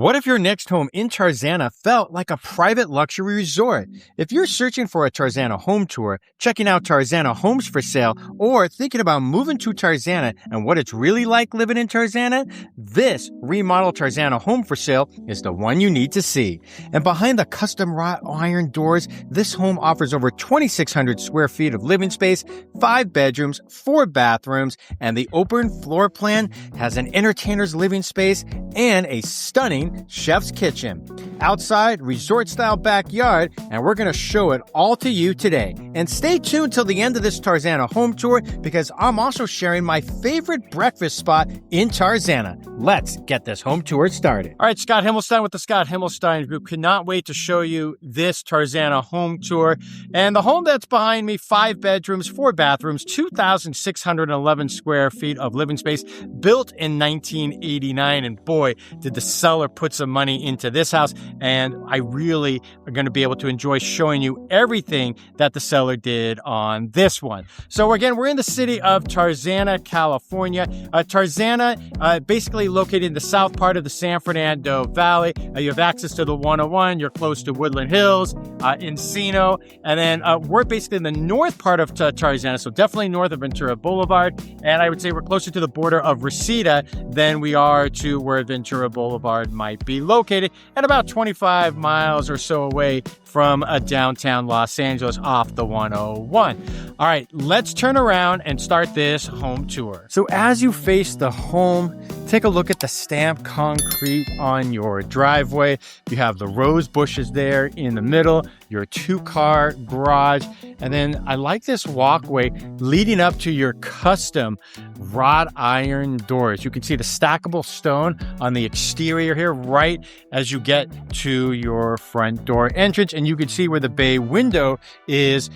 What if your next home in Tarzana felt like a private luxury resort? If you're searching for a Tarzana home tour, checking out Tarzana homes for sale, or thinking about moving to Tarzana and what it's really like living in Tarzana, this remodeled Tarzana home for sale is the one you need to see. And behind the custom wrought iron doors, this home offers over 2,600 square feet of living space, 5 bedrooms, 4 bathrooms, and the open floor plan has an entertainer's living space and a stunning chef's kitchen. Outside, resort-style backyard, and we're going to show it all to you today. And stay tuned till the end of this Tarzana home tour because I'm also sharing my favorite breakfast spot in Tarzana. Let's get this home tour started. All right, Scott Himmelstein with the Scott Himmelstein Group. Cannot wait to show you this Tarzana home tour. And the home that's behind me, 5 bedrooms, 4 bathrooms, 2,611 square feet of living space, built in 1989. And boy, did the seller put some money into this house. And I really are going to be able to enjoy showing you everything that the seller did on this one. So again, we're in the city of Tarzana, California. Tarzana, basically located in the south part of the San Fernando Valley. You have access to the 101. You're close to Woodland Hills, Encino. And then we're basically in the north part of Tarzana, so definitely north of Ventura Boulevard. And I would say we're closer to the border of Reseda than we are to where Ventura Boulevard might be located, at about 25 miles or so away from downtown Los Angeles off the 101. All right, let's turn around and start this home tour. So as you face the home, take a look at the stamped concrete on your driveway. You have the rose bushes there in the middle, your 2-car garage, and then I like this walkway leading up to your custom wrought iron doors. You can see the stackable stone on the exterior here right as you get to your front door entrance, and you can see where the bay window is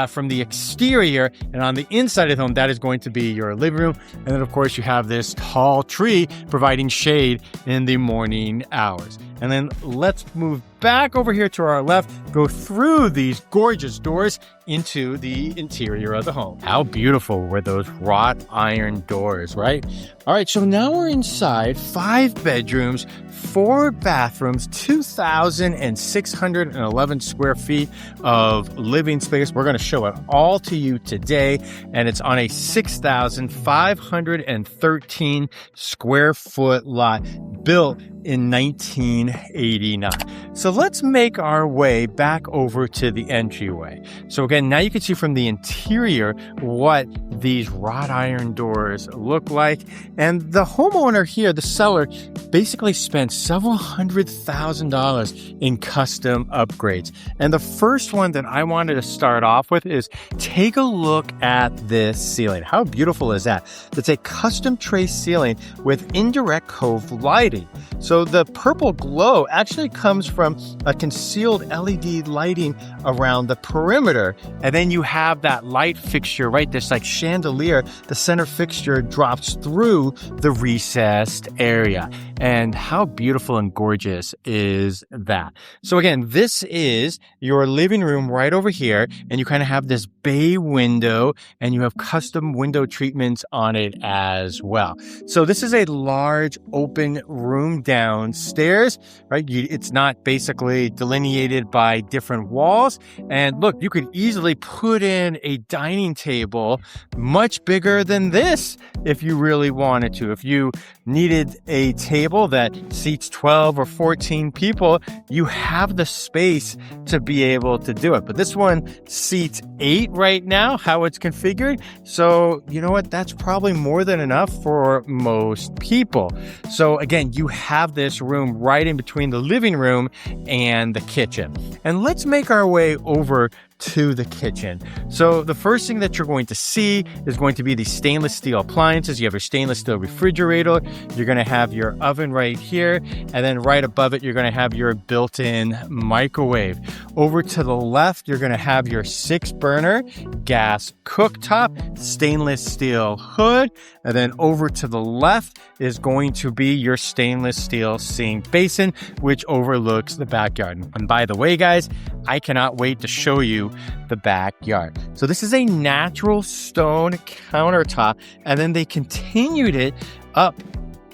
from the exterior, and on the inside of the home, that is going to be your living room. And then of course you have this tall tree providing shade in the morning hours. And then let's move back over here to our left, go through these gorgeous doors into the interior of the home. How beautiful were those wrought iron doors, right? All right, so now we're inside. 5 bedrooms, 4 bathrooms, 2,611 square feet of living space. We're going to show it all to you today, and it's on a 6,513 square foot lot built in 1989. So let's make our way back over to the entryway. So again, now you can see from the interior what these wrought iron doors look like. And the homeowner here, the seller, basically spent several $100,000 in custom upgrades. And the first one that I wanted to start off with is take a look at this ceiling. How beautiful is that? It's a custom tray ceiling with indirect cove lighting. So the purple glow actually comes from a concealed LED lighting around the perimeter. And then you have that light fixture, right? This like chandelier, the center fixture drops through the recessed area. And how beautiful and gorgeous is that? So again, this is your living room right over here. And you kind of have this bay window and you have custom window treatments on it as well. So this is a large open room downstairs, right? It's not basically delineated by different walls. And look, you could easily put in a dining table much bigger than this if you really wanted to. If you needed a table that seats 12 or 14 people, you have the space to be able to do it. But this one seats 8 right now, how it's configured. So you know what? That's probably more than enough for most people. So again, you have this room right in between the living room and the kitchen. And let's make our way over to the kitchen. So the first thing that you're going to see is going to be the stainless steel appliances. You have your stainless steel refrigerator. You're going to have your oven right here. And then right above it, you're going to have your built-in microwave. Over to the left, you're going to have your 6-burner gas cooktop, stainless steel hood. And then over to the left is going to be your stainless steel sink basin, which overlooks the backyard. And by the way, guys, I cannot wait to show you the backyard. So this is a natural stone countertop, and then they continued it up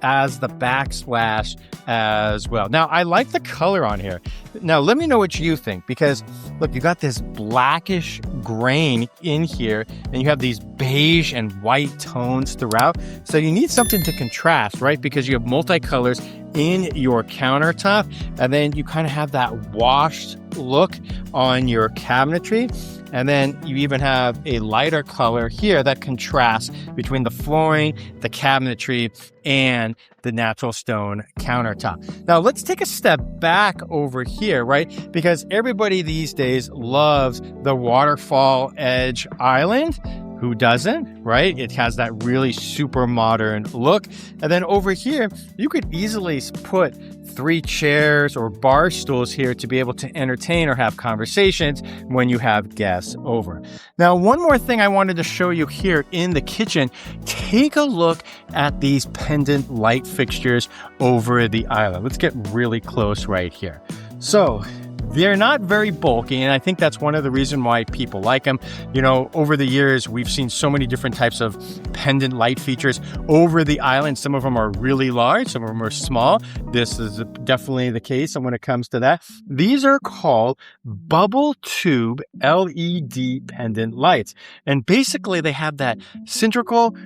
as the backsplash as well. Now, I like the color on here. Now, let me know what you think, because look, you got this blackish grain in here, and you have these beige and white tones throughout. So you need something to contrast, right? Because you have multicolors in your countertop, and then you kind of have that washed look on your cabinetry. And then you even have a lighter color here that contrasts between the flooring, the cabinetry, and the natural stone countertop. Now, let's take a step back over here, right? Because everybody these days loves the waterfall edge island. Who doesn't, right? It has that really super modern look. And then over here, you could easily put 3 chairs or bar stools here to be able to entertain or have conversations when you have guests over. Now, one more thing I wanted to show you here in the kitchen, take a look at these pendant light fixtures over the island. Let's get really close right here. So, they're not very bulky, and I think that's one of the reasons why people like them. You know, over the years, we've seen so many different types of pendant light features over the island. Some of them are really large, some of them are small. This is definitely the case, and when it comes to that, these are called bubble tube LED pendant lights. And basically, they have that cylindrical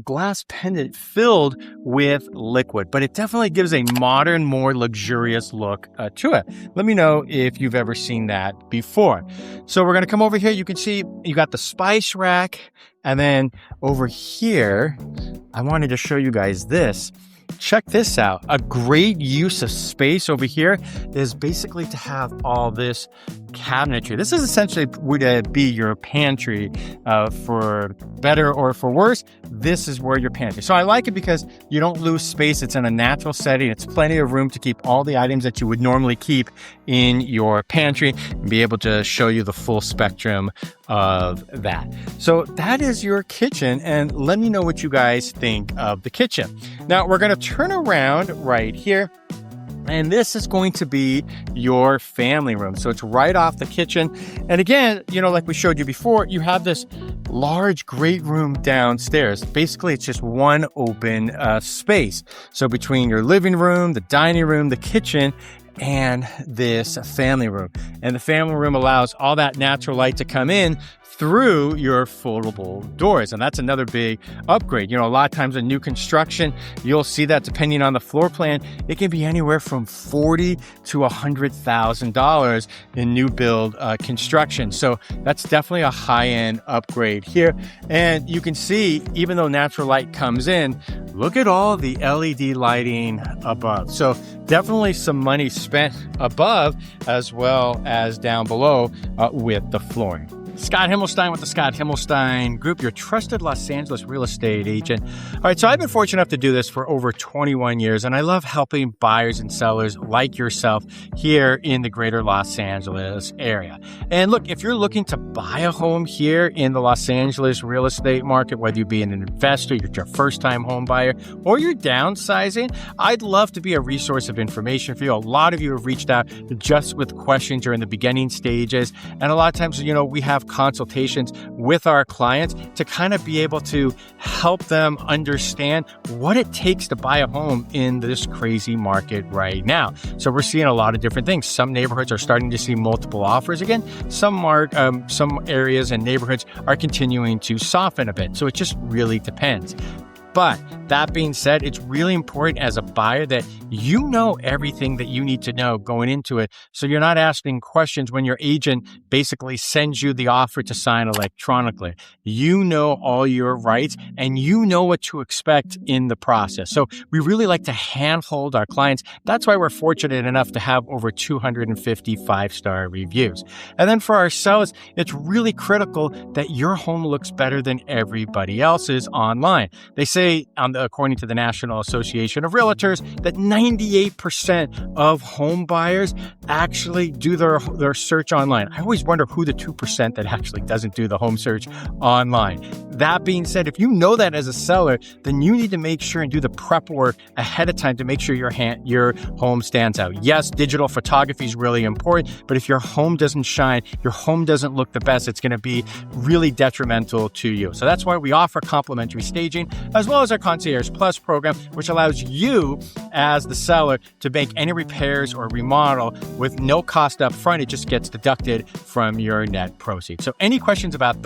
glass pendant filled with liquid, but it definitely gives a modern, more luxurious look to it. Let me know if you've ever seen that before. So we're going to come over here. You can see you got the spice rack. And then over here, I wanted to show you guys this. Check this out. A great use of space over here is basically to have all this cabinetry. This is essentially would be your pantry for better or for worse. This is where your pantry. So I like it because you don't lose space. It's in a natural setting. It's plenty of room to keep all the items that you would normally keep in your pantry and be able to show you the full spectrum of that. So that is your kitchen, and let me know what you guys think of the kitchen. Now we're going to turn around right here, and this is going to be your family room. So it's right off the kitchen. And again, you know, like we showed you before, you have this large great room downstairs. Basically, it's just one open space. So between your living room, the dining room, the kitchen, and this family room. And the family room allows all that natural light to come in through your foldable doors. And that's another big upgrade. You know, a lot of times in new construction, you'll see that depending on the floor plan, it can be anywhere from $40,000 to $100,000 in new build construction. So that's definitely a high-end upgrade here. And you can see, even though natural light comes in, look at all the LED lighting above. So definitely some money spent above as well as down below with the flooring. Scott Himmelstein with the Scott Himmelstein Group, your trusted Los Angeles real estate agent. All right, so I've been fortunate enough to do this for over 21 years, and I love helping buyers and sellers like yourself here in the greater Los Angeles area. And look, if you're looking to buy a home here in the Los Angeles real estate market, whether you be an investor, you're your first-time home buyer, or you're downsizing, I'd love to be a resource of information for you. A lot of you have reached out just with questions or in the beginning stages, and a lot of times, you know, we have consultations with our clients to kind of be able to help them understand what it takes to buy a home in this crazy market right now. So we're seeing a lot of different things. Some neighborhoods are starting to see multiple offers again. Some areas and neighborhoods are continuing to soften a bit. So it just really depends. But that being said, it's really important as a buyer that you know everything that you need to know going into it. So you're not asking questions when your agent basically sends you the offer to sign electronically. You know all your rights and you know what to expect in the process. So we really like to handhold our clients. That's why we're fortunate enough to have over 250 five-star reviews. And then for our sellers, it's really critical that your home looks better than everybody else's online. They say, according to the National Association of Realtors, that 98% of home buyers actually do their search online. I always wonder who the 2% that actually doesn't do the home search online. That being said, if you know that as a seller, then you need to make sure and do the prep work ahead of time to make sure your home stands out. Yes, digital photography is really important, but if your home doesn't shine, your home doesn't look the best, it's going to be really detrimental to you. So that's why we offer complimentary staging, as well as our Concierge Plus program, which allows you as the seller to make any repairs or remodel with no cost up front. It just gets deducted from your net proceeds. So any questions about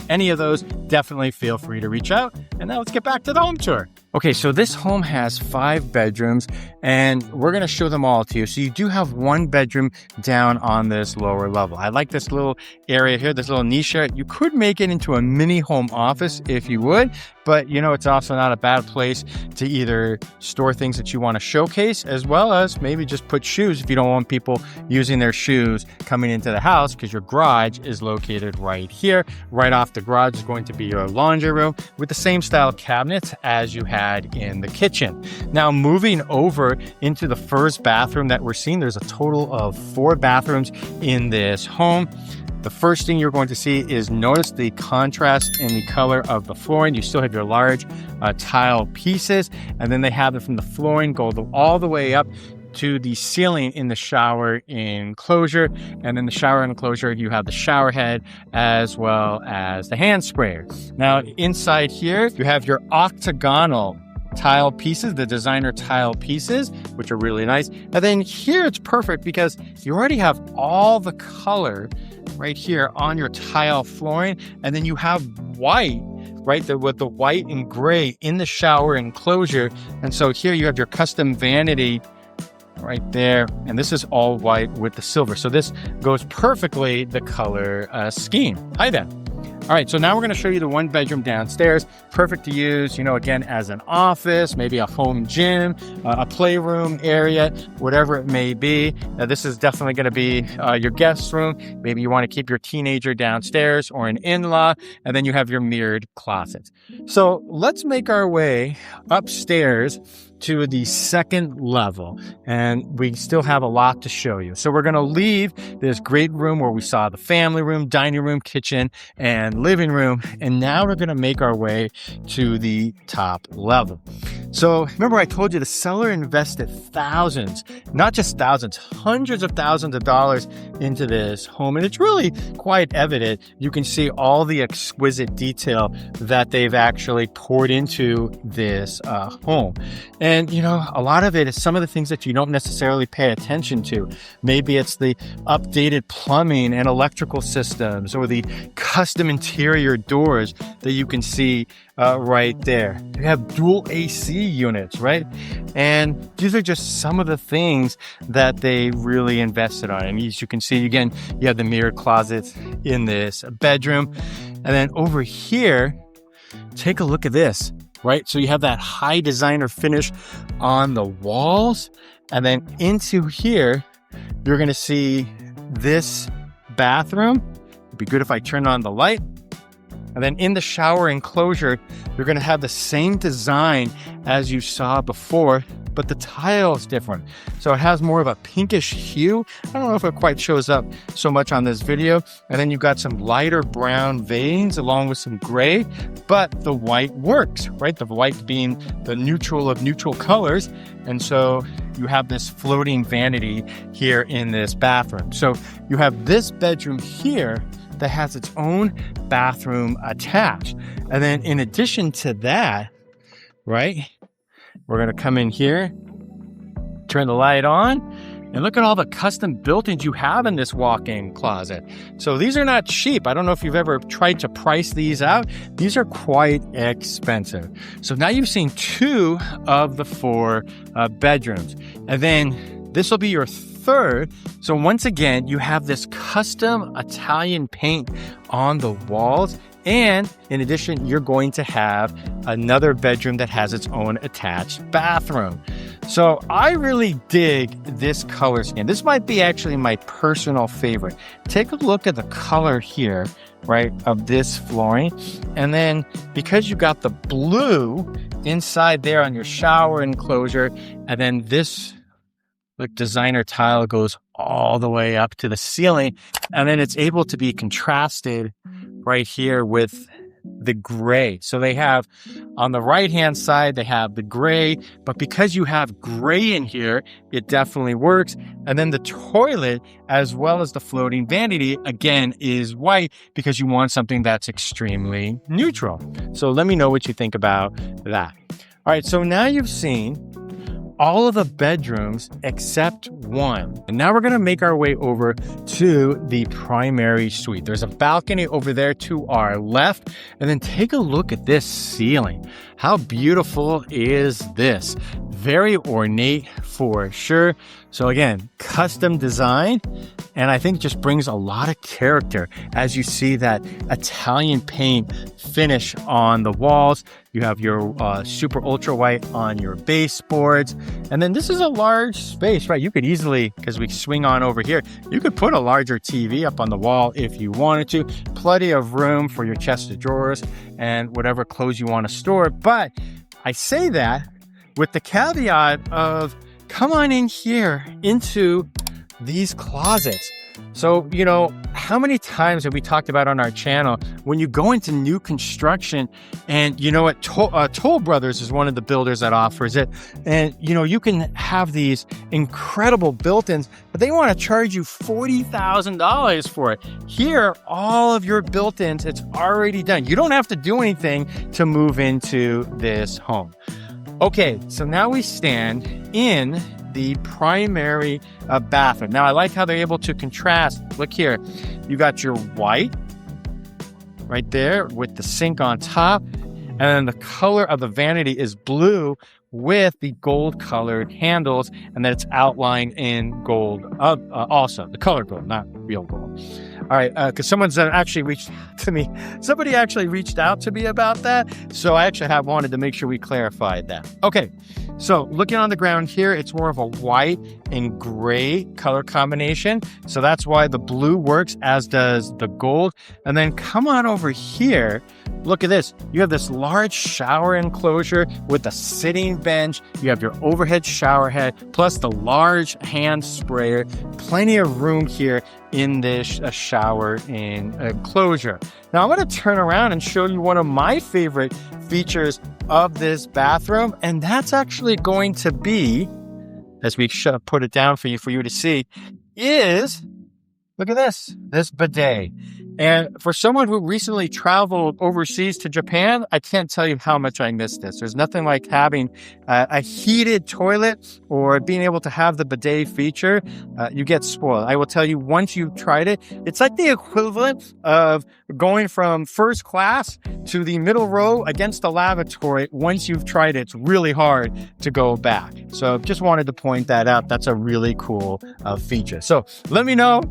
any of those, definitely feel free to reach out. And now let's get back to the home tour. Okay, so this home has 5 bedrooms, and we're going to show them all to you. So you do have 1 bedroom down on this lower level. I like this little area here, this little niche here. You could make it into a mini home office if you would, but it's also not a bad place to either store things that you want to showcase, as well as maybe just put shoes if you don't want people using their shoes coming into the house, because your garage is located right here. Right off the garage is going to be your laundry room with the same style cabinets as you had in the kitchen. Now, moving over into the first bathroom that we're seeing, there's a total of 4 bathrooms in this home. The first thing you're going to see is notice the contrast in the color of the flooring. You still have your large tile pieces, and then they have it from the flooring go all the way up to the ceiling in the shower enclosure. And then the shower enclosure, you have the shower head as well as the hand sprayer. Now, inside here, you have your octagonal tile pieces, the designer tile pieces, which are really nice. And then here it's perfect because you already have all the color right here on your tile flooring. And then you have white, right, with the white and gray in the shower enclosure. And so here you have your custom vanity right there, and this is all white with the silver. So this goes perfectly the color scheme. Hi then. All right, so now we're going to show you the 1 bedroom downstairs. Perfect to use, again, as an office, maybe a home gym, a playroom area, whatever it may be. This is definitely going to be your guest room. Maybe you want to keep your teenager downstairs or an in-law, and then you have your mirrored closets. So let's make our way upstairs to the second level, and we still have a lot to show you. So we're going to leave this great room where we saw the family room, dining room, kitchen, and living room, and now we're going to make our way to the top level. So remember, I told you the seller invested thousands, not just thousands, hundreds of thousands of dollars into this home, and it's really quite evident. You can see all the exquisite detail that they've actually poured into this home. And, a lot of it is some of the things that you don't necessarily pay attention to. Maybe it's the updated plumbing and electrical systems, or the custom interior doors that you can see right there. You have dual AC units, right? And these are just some of the things that they really invested on. And as you can see, again, you have the mirrored closets in this bedroom. And then over here, take a look at this. Right? So you have that high designer finish on the walls. And then into here, you're going to see this bathroom. It'd be good if I turn on the light. And then in the shower enclosure, you're going to have the same design as you saw before, but the tile is different. So it has more of a pinkish hue. I don't know if it quite shows up so much on this video. And then you've got some lighter brown veins along with some gray, but the white works, right? The white being the neutral of neutral colors. And so you have this floating vanity here in this bathroom. So you have this bedroom here that has its own bathroom attached. And then in addition to that, right, we're going to come in here, turn the light on, and look at all the custom built-ins you have in this walk-in closet. So these are not cheap. I don't know if you've ever tried to price these out. These are quite expensive. So now you've seen 2 of the 4 bedrooms. And then this will be your third. So once again, you have this custom Italian paint on the walls. And in addition, you're going to have another bedroom that has its own attached bathroom. So I really dig this color scheme. This might be actually my personal favorite. Take a look at the color here, right, of this flooring. And then because you got the blue inside there on your shower enclosure, and then this, Look, designer tile goes all the way up to the ceiling, and then it's able to be contrasted right here with the gray. So they have on the right hand side, they have the gray, but because you have gray in here, it definitely works. And then the toilet, as well as the floating vanity, again, is white because you want something that's extremely neutral. So let me know what you think about that. All right, so now you've seen all of the bedrooms except one. And now we're going to make our way over to the primary suite. There's a balcony over there to our left. And then take a look at this ceiling. How beautiful is this? Very ornate for sure. So again, custom design, and I think just brings a lot of character as you see that Italian paint finish on the walls. You have your super ultra white on your baseboards. And then this is a large space, right? You could easily, because we swing on over here, you could put a larger TV up on the wall if you wanted to. Plenty of room for your chest of drawers and whatever clothes you want to store. But I say that with the caveat of come on in here into these closets. So, you know, how many times have we talked about on our channel when you go into new construction and you know what, Toll Brothers is one of the builders that offers it. And, you know, you can have these incredible built-ins, but they want to charge you $40,000 for it. Here, all of your built-ins, it's already done. You don't have to do anything to move into this home. Okay, so now we stand in the primary bathroom. Now, I like how they're able to contrast. Look here. You got your white right there with the sink on top. And then the color of the vanity is blue with the gold colored handles. And then it's outlined in gold also. The color gold, not real gold. All right, because someone's actually reached out to me. Somebody actually reached out to me about that. So I actually have wanted to make sure we clarified that. Okay, so looking on the ground here, it's more of a white and gray color combination. So that's why the blue works, as does the gold. And then come on over here. Look at this. You have this large shower enclosure with a sitting bench. You have your overhead shower head, plus the large hand sprayer. Plenty of room here in this shower enclosure. Now I'm going to turn around and show you one of my favorite features of this bathroom, and that's actually going to be, as we put it down for you to see, is, look at this bidet. And for someone who recently traveled overseas to Japan, I can't tell you how much I miss this. There's nothing like having a heated toilet or being able to have the bidet feature. You get spoiled. I will tell you, once you've tried it, it's like the equivalent of going from first class to the middle row against the lavatory. Once you've tried it, it's really hard to go back. So just wanted to point that out. That's a really cool feature. So let me know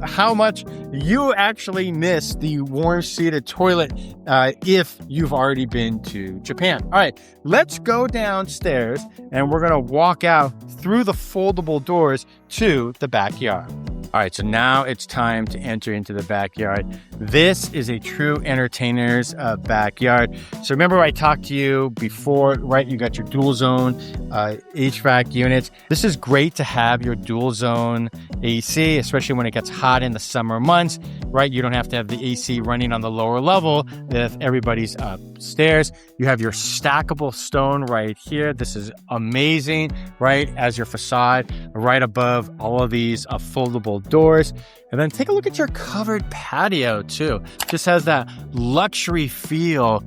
how much you actually miss the warm seated toilet if you've already been to Japan. All right, let's go downstairs and we're going to walk out through the foldable doors to the backyard. All right, so now it's time to enter into the backyard. This is a true entertainer's backyard. So remember I talked to you before, right? You got your dual zone HVAC units. This is great to have your dual zone AC, especially when it gets hot in the summer months, right? You don't have to have the AC running on the lower level if everybody's upstairs. You have your stackable stone right here. This is amazing, right? As your facade right above all of these foldable doors. And then take a look at your covered patio too. Just has that luxury feel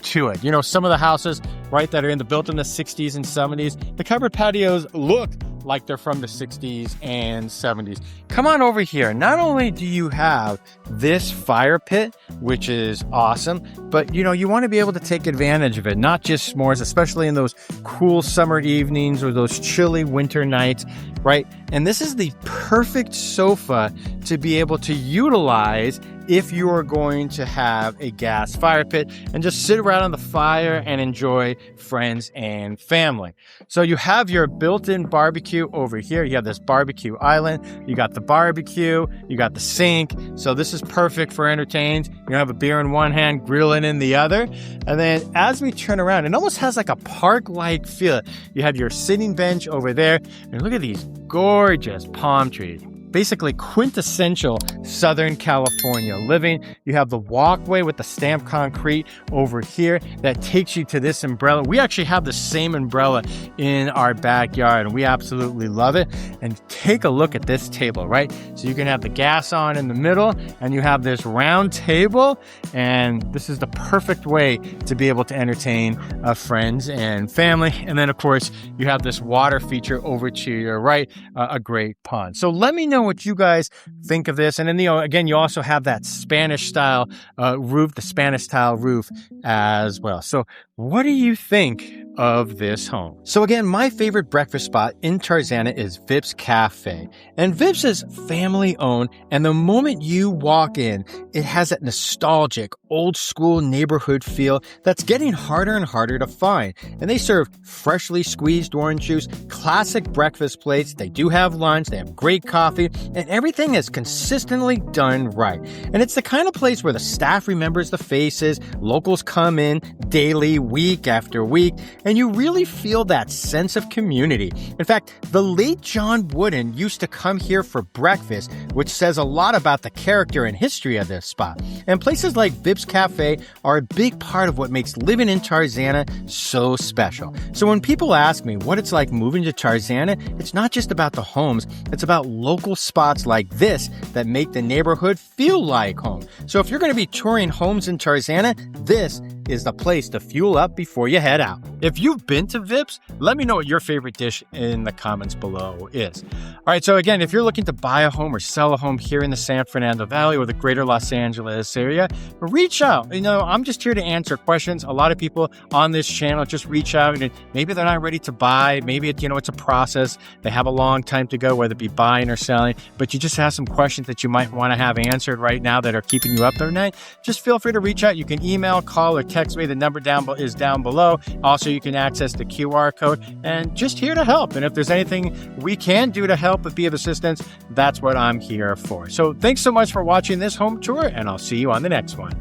to it. You know, some of the houses, right, that are built in the 60s and 70s, the covered patios look like they're from the 60s and 70s. Come on over here. Not only do you have this fire pit, which is awesome, but you know, you want to be able to take advantage of it, not just s'mores, especially in those cool summer evenings or those chilly winter nights, right? And this is the perfect sofa to be able to utilize if you are going to have a gas fire pit and just sit around on the fire and enjoy friends and family. So you have your built-in barbecue over here. You have this barbecue island. You got the barbecue. You got the sink. So this is perfect for entertainment. You have a beer in one hand, grilling in the other. And then as we turn around, it almost has like a park-like feel. You have your sitting bench over there. And look at these gorgeous palm trees. Basically quintessential Southern California living. You have the walkway with the stamped concrete over here that takes you to this umbrella. We actually have the same umbrella in our backyard and we absolutely love it. And take a look at this table, right? So you can have the gas on in the middle and you have this round table, and this is the perfect way to be able to entertain friends and family. And then of course you have this water feature over to your right, a great pond. So let me know what you guys think of this. And then, again, you also have that Spanish style roof, the Spanish style roof as well. So what do you think of this home? So again, my favorite breakfast spot in Tarzana is Vip's Cafe. And Vip's is family owned. And the moment you walk in, it has that nostalgic old school neighborhood feel that's getting harder and harder to find. And they serve freshly squeezed orange juice, classic breakfast plates. They do have lunch. They have great coffee, and everything is consistently done right. And it's the kind of place where the staff remembers the faces, locals come in daily, week after week, and you really feel that sense of community. In fact, the late John Wooden used to come here for breakfast, which says a lot about the character and history of this spot. And places like Vip's Cafe are a big part of what makes living in Tarzana so special. So when people ask me what it's like moving to Tarzana, it's not just about the homes, it's about local spots like this that make the neighborhood feel like home. So if you're going to be touring homes in Tarzana, this is the place to fuel up before you head out. If you've been to Vip's, let me know what your favorite dish in the comments below is. All right, so again, if you're looking to buy a home or sell a home here in the San Fernando Valley or the greater Los Angeles area, reach out. I'm just here to answer questions. A lot of people on this channel just reach out and maybe they're not ready to buy. Maybe it's a process. They have a long time to go, whether it be buying or selling, but you just have some questions that you might want to have answered right now that are keeping you up there at night. Just feel free to reach out. You can email, call, or text me. The number is down below. Also, you can access the QR code, and just here to help. And if there's anything we can do to help but be of assistance, that's what I'm here for. So thanks so much for watching this home tour, and I'll see you on the next one.